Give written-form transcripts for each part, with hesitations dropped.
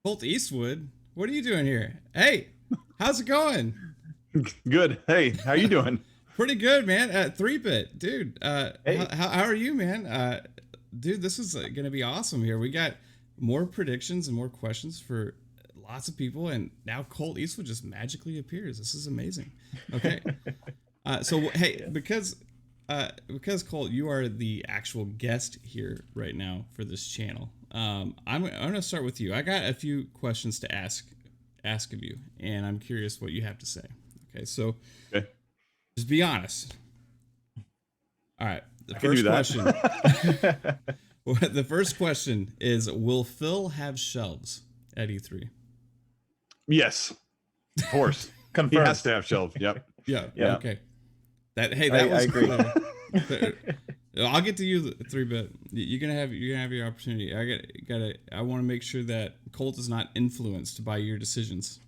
Colt Eastwood, what are you doing here? Hey, how's it going? Good. Hey, how you doing? Pretty good, man. 3bit, dude. How, Hey. how, how are you, man? Dude, this is gonna be awesome here. We got more predictions and more questions for lots of people, and now Colt Eastwood just magically appears. This is amazing. Okay, so hey, Yeah. because Colt, you are the actual guest here right now for this channel. I'm gonna start with you. I got a few questions to ask of you, and I'm curious what you have to say. Okay, so Okay. just be honest. All right, the I can do first question. that. The first question is: will Phil have shelves at E3? Yes, of course. He has Confirmed. to have shelves. Yep. Yeah. Yeah, Yep. Okay. Hey, I that was agree. clear. I'll get to you, 3bit. You're gonna have your opportunity. I want to make sure that Colt is not influenced by your decisions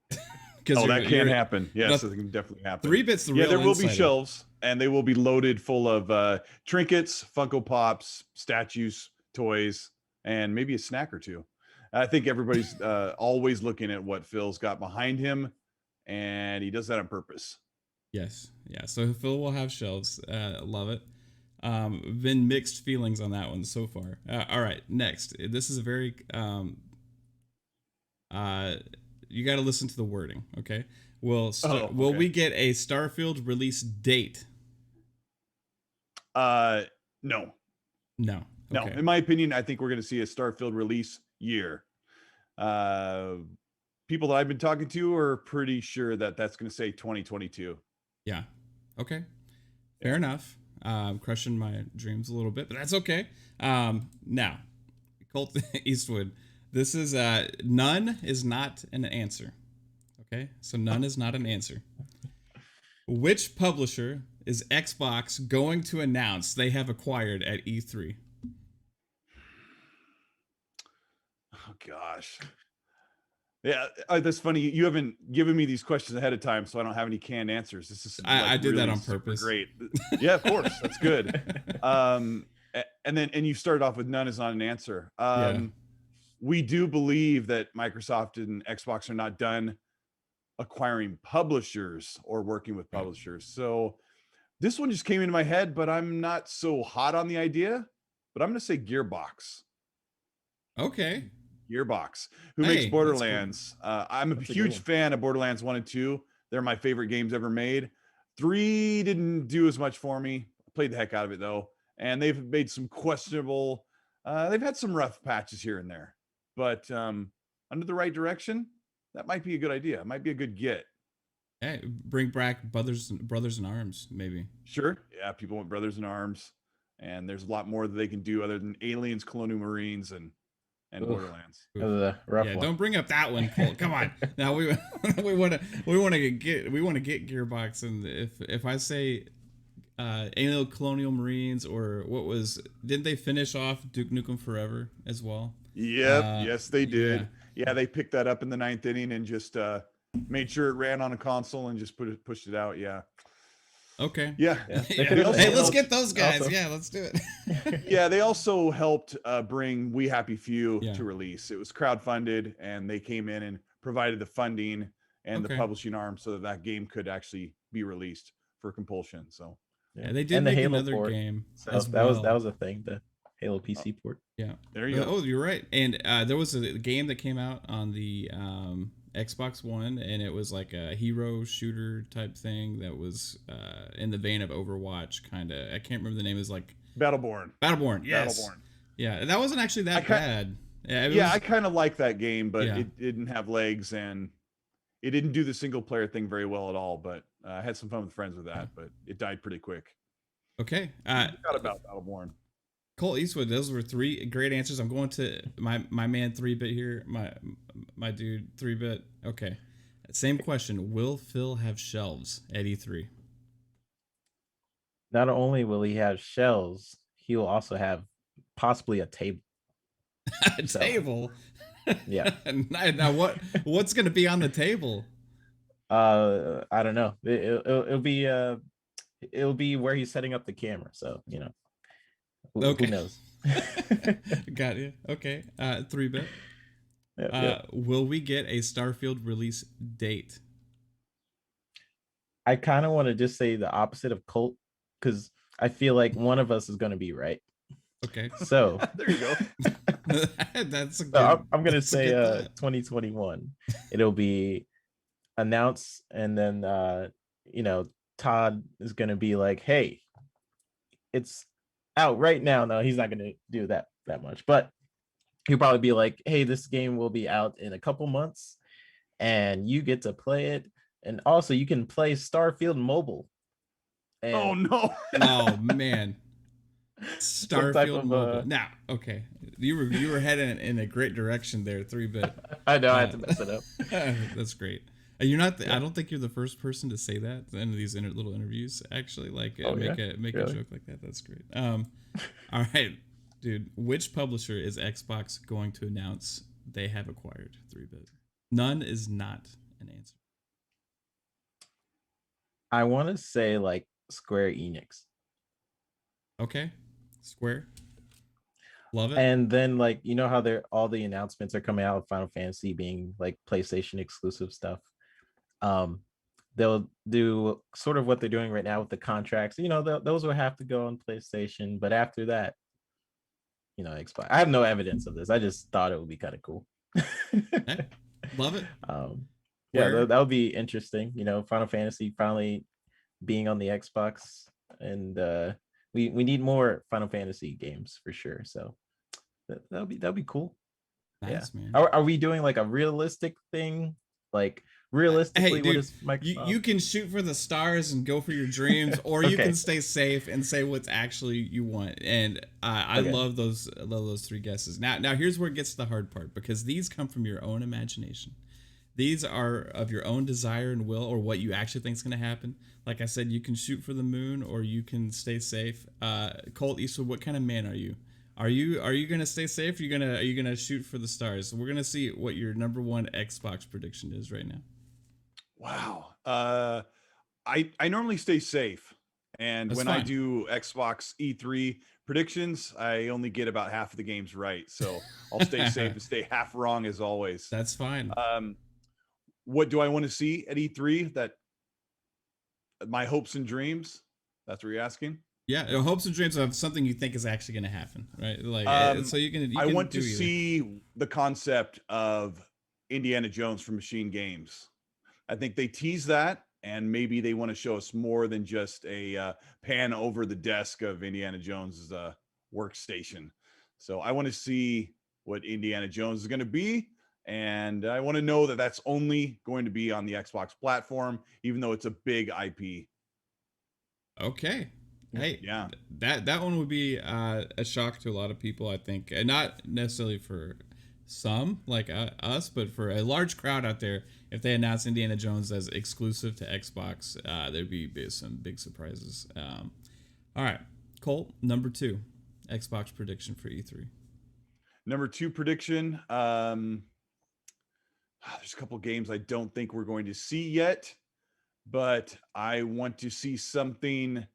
because Oh, you're that can you're happen. Yes, the that can definitely happen. 3bit's the Yeah, real there will be insider. shelves, and they will be loaded full of trinkets, Funko Pops, statues, toys, and maybe a snack or two. I think everybody's always looking at what Phil's got behind him, and he does that on purpose. Yes, yeah. So Phil will have shelves. Love it. Been mixed feelings on that one so far. All right, next. This is a very uh, you got to listen to the wording. Okay. Oh, Will okay. we get a Starfield release date? Uh, no, No. no. Okay. In my opinion, I think we're going to see a Starfield release year. Uh, People that I've been talking to are pretty sure that that's going to say 2022. Yeah. Okay. Fair Yeah. enough. Crushing my dreams a little bit, but that's okay. Now, Colt Eastwood. This is none is not an answer. Okay, so none is not an answer. Which publisher is Xbox going to announce they have acquired at E3? Oh gosh. Yeah, that's funny. You haven't given me these questions ahead of time, so I don't have any canned answers. This is like I did that really on super purpose. great. Yeah, of course, that's good. And you started off with none is not an answer. Yeah. We do believe that Microsoft and Xbox are not done acquiring publishers or working with Right. publishers. So this one just came into my head, but I'm not so hot on the idea. But I'm going to say Gearbox. Okay. Gearbox, who makes Hey, that's cool. Borderlands. I'm a That's a good huge one. fan of Borderlands 1 and 2. They're my favorite games ever made. 3 didn't do as much for me. Played the heck out of it though. And they've made some questionable, they've had some rough patches here and there. But under the right direction, that might be a good idea. It might be a good get. Hey, bring back brothers in arms, maybe. Sure. Yeah, people want Brothers in Arms. And there's a lot more that they can do other than Aliens, Colonial Marines, and Oof, Borderlands. that Oof. was a rough Yeah, one. don't bring up that one, Colt. Come on. Now we want to get Gearbox, and if I say Alien Colonial Marines, or what was, didn't they finish off Duke Nukem Forever as well? Yep. Yes, they Yeah. did. Yeah, they picked that up in the ninth inning and just made sure it ran on a console and just pushed it out. Yeah. Okay. Yeah. Yeah, they Yeah. could They have also Hey, let's helped. get those guys. also. Yeah, let's do it. Yeah, they also helped bring We Happy Few Yeah. to release. It was crowdfunded, and they came in and provided the funding and the Okay. publishing arm so that that game could actually be released for compulsion. So Yeah, Yeah, they did and the make Halo another port. game So as that well. was a thing. The Halo uh, PC port. Yeah. there you go. Oh, you're right. And there was a game that came out on the Xbox One, and it was like a hero shooter type thing that was in the vein of Overwatch, kind of. I can't remember the name. It was like Battleborn. Battleborn. Yes. Battleborn. Yeah, that wasn't actually I that kind bad. Yeah, it Yeah, I was. kind of like that game, but Yeah. it didn't have legs and it didn't do the single player thing very well at all. But I had some fun with friends with Yeah. that, but it died pretty quick. Okay. Forgot about Battleborn. Cole Eastwood. Those were three great answers. I'm going to my man 3bit here. My dude 3bit. Okay. Same question. Will Phil have shelves at E3? Not only will he have shells, he will also have possibly a table. A So table. yeah. Now what's going to be on the table? I don't know. It'll be where he's setting up the camera. So who Okay. knows? Got you. Okay. 3bit. Yep. Will we get a Starfield release date? I kind of want to just say the opposite of Colt because I feel like one of us is going to be right. Okay. So There you go. That's a so good. I'm going to That's a say good thought. 2021. It'll be announced, and then you know, Todd is going to be like, "Hey, it's out right now." No, he's not going to do that much, but he'll probably be like, "Hey, this game will be out in a couple months, and you get to play it, and also you can play Starfield Mobile." Oh And no. Oh man, some type Starfield of Mobile. Now, okay, you were heading in a great direction there, 3-bit. I know I had to mess it up. That's great. You're not. I Yeah. don't think you're the first person to say that at the end of these little interviews. Actually, like Oh make yeah, a really? joke like that. That's great. All right, dude. Which publisher is Xbox going to announce they have acquired? 3-bit. None is not an answer. I want to say like Square Enix. Okay, Square. Love it. And then like you know how they're all the announcements are coming out with Final Fantasy being like PlayStation exclusive stuff. Um, they'll do sort of what they're doing right now with the contracts. You know, those will have to go on PlayStation, but after that, you know, Xbox. I have no evidence of this. I just thought it would be kind of cool. Okay. Love it. um, yeah, Where that would be interesting. You know, Final Fantasy finally being on the Xbox, and we need more Final Fantasy games for sure. So that'll be cool. Yeah. nice, man. Are we doing like a realistic thing? Like Hey, realistically, what dude, is you Microsoft? can shoot for the stars and go for your dreams, or you can Okay. stay safe and say what's actually you want. And I Okay. love those. I love those three guesses. Now here's where it gets to the hard part because these come from your own imagination. These are of your own desire and will, or what you actually think is going to happen. Like I said, you can shoot for the moon, or you can stay safe. Colt Eastwood, what kind of man are you? Are you gonna stay safe? Are you gonna shoot for the stars? We're gonna see what your number one Xbox prediction is right now. Wow. I normally stay safe, and That's when I fine. do Xbox E3 predictions, I only get about half of the games right. So I'll stay safe and stay half wrong as always. That's fine. Um, what do I want to see at E3? That my hopes and dreams. That's what you're asking. Yeah, hopes and dreams of something you think is actually going to happen, right? Like, Um, so you I can want do to either. see the concept of Indiana Jones from Machine Games. I think they tease that, and maybe they want to show us more than just a pan over the desk of Indiana Jones's workstation. So I want to see what Indiana Jones is going to be, and I want to know that that's only going to be on the Xbox platform, even though it's a big IP. Okay. Hey, Yeah. that one would be a shock to a lot of people, I think, and not necessarily for some like us, but for a large crowd out there. If they announce Indiana Jones as exclusive to Xbox, there'd be some big surprises. All right, Colt, number two, Xbox prediction for E3. Number two prediction. There's a couple games I don't think we're going to see yet, but I want to see something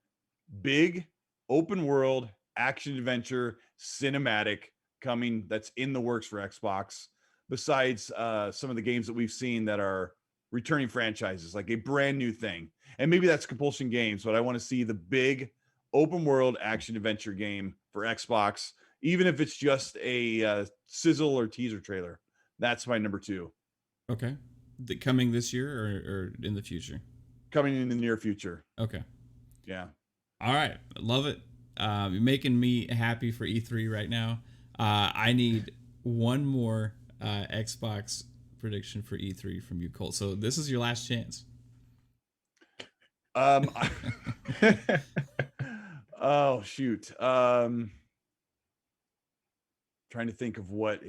big, open world, action adventure, cinematic coming that's in the works for Xbox. Besides some of the games that we've seen that are returning franchises, like a brand new thing. And maybe that's Compulsion Games, but I want to see the big open world action adventure game for Xbox, even if it's just a sizzle or teaser trailer. That's my number two. Okay, coming this year or in the future? Coming in the near future. Okay. Yeah. All right, love it. You're making me happy for E3 right now. I need one more Xbox prediction for E3 from you, Colt. So this is your last chance. Um, oh shoot. Trying to think of what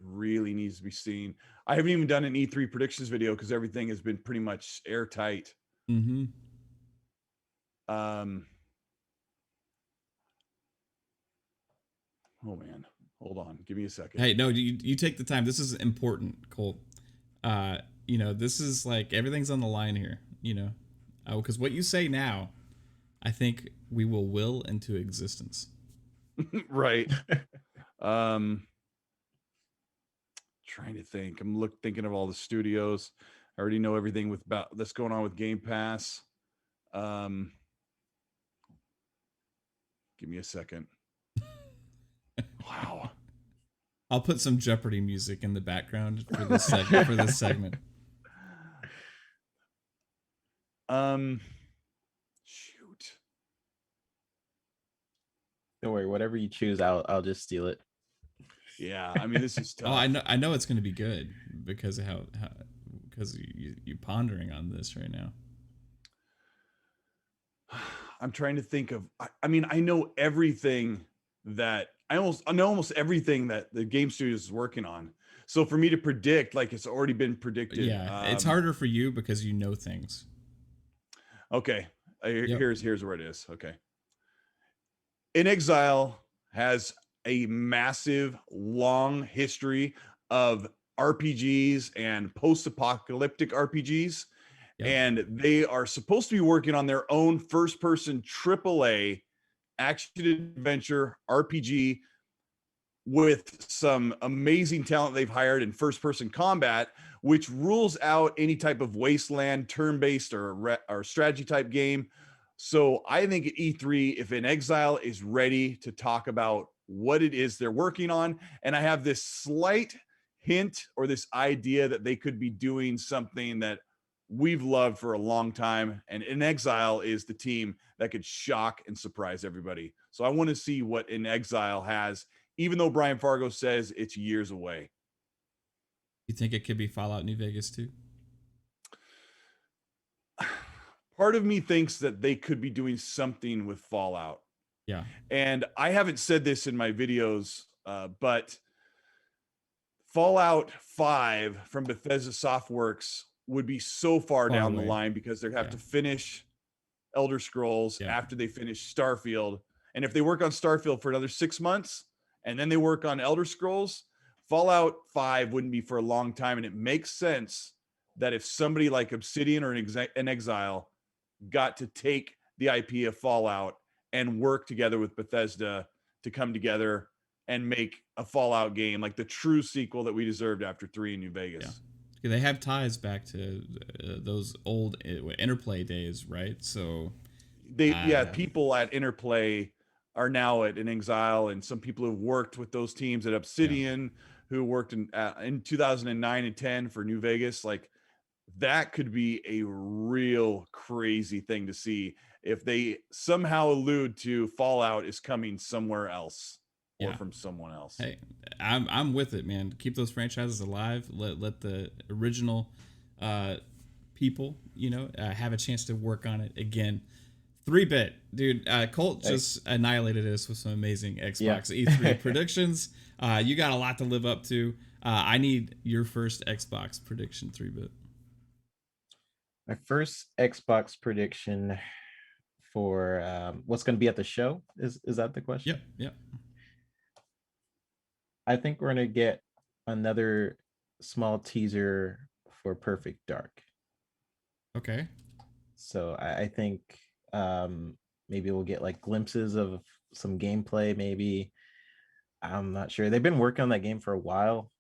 really needs to be seen. I haven't even done an E3 predictions video because everything has been pretty much airtight. Mm-hmm. Um, oh man, hold on, give me a second. Hey, no, you take the time. This is important, Colt. This is like everything's on the line here. Because what you say now, I think we will into existence. Right. Um, Trying to think. I'm thinking of all the studios. I already know everything with about that's going on with Game Pass. Give me a second. Wow. I'll put some Jeopardy music in the background for this segment. For this segment. Shoot. Don't worry, whatever you choose, I'll just steal it. Yeah, I mean, this is tough. Oh, I know it's going to be good because of how because you pondering on this right now. I'm trying to think of. I mean, I know everything that I know almost everything that the game studio is working on. So for me to predict, like it's already been predicted. Yeah, it's harder for you because you know things. Okay, Yep. here's where it is. Okay, In Exile has a massive, long history of RPGs and post-apocalyptic RPGs. Yep. And they are supposed to be working on their own first-person AAA action adventure RPG with some amazing talent they've hired in first-person combat, which rules out any type of wasteland, turn-based, or strategy type game. So I think at E3, if In Exile is ready to talk about what it is they're working on, and I have this slight hint or this idea that they could be doing something that we've loved for a long time, and In Exile is the team that could shock and surprise everybody. So I want to see what In Exile has, even though Brian Fargo says it's years away. You think it could be Fallout New Vegas too? Part of me thinks that they could be doing something with Fallout. Yeah. And I haven't said this in my videos, but Fallout 5 from Bethesda Softworks would be so far down the line because they have to finish Elder Scrolls after they finish Starfield. And if they work on Starfield for another 6 months and then they work on Elder Scrolls, Fallout 5 wouldn't be for a long time. And it makes sense that if somebody like Obsidian or In Exile got to take the IP of Fallout and work together with Bethesda to come together and make a Fallout game, like the true sequel that we deserved after 3 in New Vegas. Yeah. They have ties back to those old Interplay days, right? So people at Interplay are now at In Exile, and some people who've worked with those teams at Obsidian, who worked in 2009 and 10 for New Vegas. Like, that could be a real crazy thing to see if they somehow allude to Fallout is coming somewhere else or from someone else. Hey, I'm with it, man. Keep those franchises alive. Let the original people, have a chance to work on it again. 3-bit, dude. Colt just annihilated us with some amazing Xbox E3 predictions. You got a lot to live up to. I need your first Xbox prediction, 3-bit. My first Xbox prediction for what's going to be at the show is that the question? Yep. I think we're going to get another small teaser for Perfect Dark. Okay. So I think maybe we'll get like glimpses of some gameplay. Maybe, I'm not sure. They've been working on that game for a while.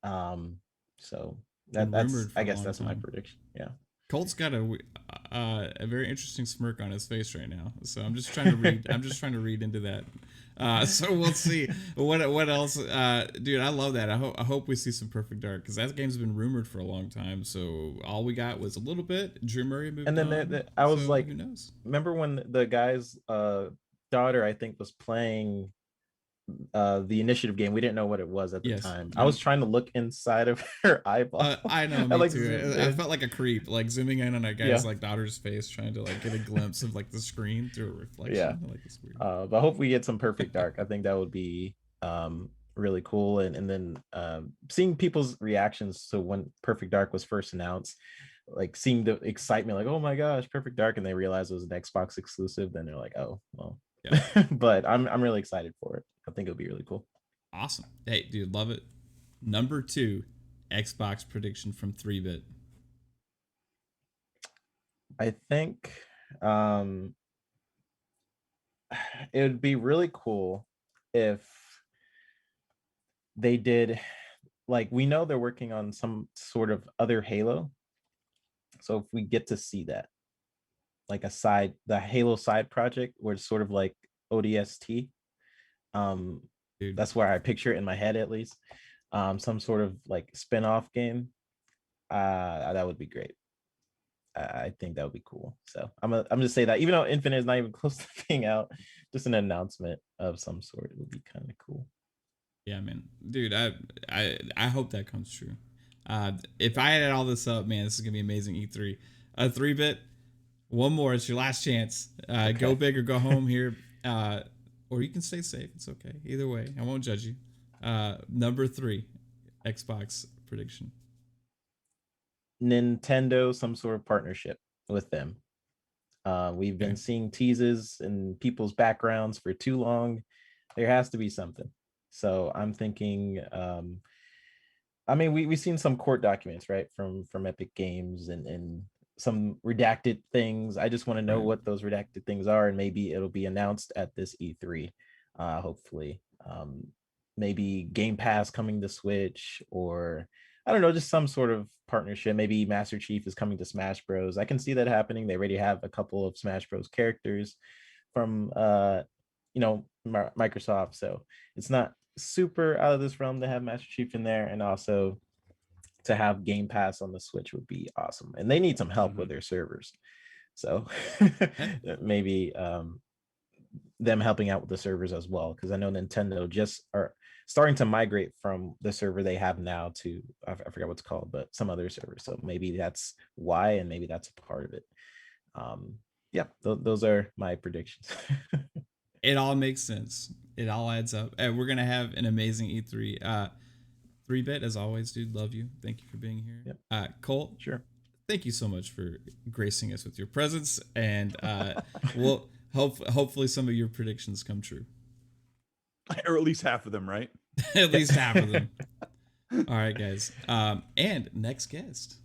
So that's I guess that's my prediction. Yeah. Colt's got a very interesting smirk on his face right now, so I'm just trying to read. I'm just trying to read into that. So we'll see what else, dude. I love that. I hope we see some Perfect Dark because that game's been rumored for a long time. So all we got was a little bit. Drew Murray moved and then on, I was so like, who knows? Remember when the guy's daughter, I think, was playing the initiative game? We didn't know what it was at the time. I was trying to look inside of her eyeball. I know, me too. I felt like a creep, like zooming in on a guy's like daughter's face, trying to like get a glimpse of like the screen through a reflection. Yeah, like it's weird. But I hope we get some Perfect Dark. I think that would be really cool. And then seeing people's reactions to when Perfect Dark was first announced, like seeing the excitement, like, oh my gosh, Perfect Dark, and they realize it was an Xbox exclusive, then they're like, oh well. But I'm really excited for it. I think it'll be really cool. Awesome. Hey, dude, love it. Number 2, Xbox prediction from 3-bit. I think it would be really cool if they did like we know they're working on some sort of other Halo. So if we get to see that, like the Halo side project, where it's sort of like ODST, um, Dude. that's where I picture it in my head at least. Some sort of like spin-off game. That would be great. I think that would be cool. So I'm just say that even though Infinite is not even close to being out, just an announcement of some sort would be kind of cool. Yeah, man, dude, I hope that comes true. If I added all this up, man, this is gonna be amazing. E3, a 3-bit, one more. It's your last chance. Okay. Go big or go home here, or you can stay safe. It's okay. Either way, I won't judge you. Number 3, Xbox prediction. Nintendo, some sort of partnership with them. We've been Okay. seeing teases in people's backgrounds for too long. There has to be something. So I'm thinking, I mean, we've seen some court documents, right, from Epic Games and some redacted things. I just want to know Right. what those redacted things are, and maybe it'll be announced at this E3, hopefully. Maybe Game Pass coming to Switch, or I don't know, just some sort of partnership. Maybe Master Chief is coming to Smash Bros. I can see that happening. They already have a couple of Smash Bros characters from Microsoft, so it's not super out of this realm to have Master Chief in there, and also to have Game Pass on the Switch would be awesome. And they need some help with their servers, so maybe them helping out with the servers as well, because I know Nintendo just are starting to migrate from the server they have now to I forgot what's called, but some other server. So maybe that's why, and maybe that's a part of it. Yeah, those are my predictions. It all makes sense. It all adds up. And we're gonna have an amazing E3. 3-bit as always, dude. Love you. Thank you for being here. Yep. Colt. Sure. Thank you so much for gracing us with your presence, and we'll hopefully some of your predictions come true. Or at least half of them, right? At least half of them. All right, guys. And next guest.